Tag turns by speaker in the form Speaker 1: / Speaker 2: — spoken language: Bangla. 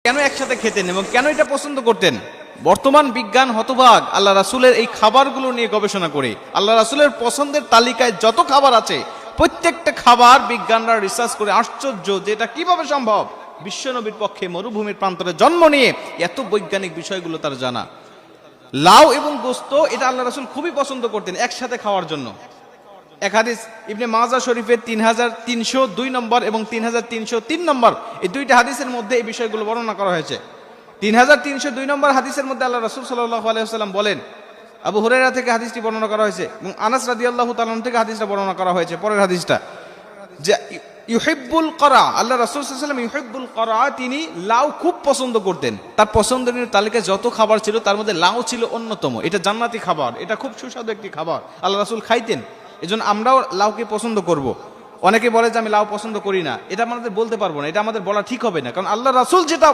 Speaker 1: কেন একসাথে খেতেন এবং কেন এটা পছন্দ করতেন? বর্তমান বিজ্ঞান হতভাগ আল্লাহ রাসূলের এই খাবারগুলো নিয়ে গবেষণা করে। আল্লাহ রাসূলের পছন্দের তালিকায় যত খাবার আছে প্রত্যেকটা খাবার বিজ্ঞানরা রিসার্চ করে আশ্চর্য যে এটা কিভাবে সম্ভব। বিশ্বনবীর পক্ষে মরুভূমির প্রান্তরে জন্ম নিয়ে এত বৈজ্ঞানিক বিষয়গুলো তার জানা। লাউ এবং গোস্ত এটা আল্লাহ রাসূল খুবই পছন্দ করতেন একসাথে খাওয়ার জন্য। এক হাদিস ইবনে মাজা শরীফের 3302 নম্বর এবং 3303 নম্বর, এই দুইটা হাদিসের মধ্যে এই বিষয়গুলো বর্ণনা করা হয়েছে। 3302 নম্বর হাদিসের মধ্যে আল্লাহ রাসূল সাল্লাল্লাহু আলাইহি ওয়াসাল্লাম বলেন, আবু হুরায়রা থেকে হাদিসটি বর্ণনা করা হয়েছে এবং আনাস রাদিয়াল্লাহু তাআলা থেকে হাদিসটা বর্ণনা করা হয়েছে। পরের হাদিসটা যে ইউহিব্বুল করা, আল্লাহ রাসূল সাল্লাল্লাহু আলাইহি ওয়াসাল্লাম ইউহিব্বুল করা, তিনি লাউ খুব পছন্দ করতেন। তার পছন্দের তালিকায় যত খাবার ছিল তার মধ্যে লাউ ছিল অন্যতম। এটা জান্নাতি খাবার, এটা খুব সুস্বাদু একটি খাবার, আল্লাহ রাসূল খাইতেন। এজন্য আমরাও লাউকে পছন্দ করব। অনেকে বলে যে আমি লাউ পছন্দ করি না, এটা আমাদের বলতে পারবো না, এটা আমাদের বলা ঠিক হবে না, কারণ আল্লাহ রাসূল যেটা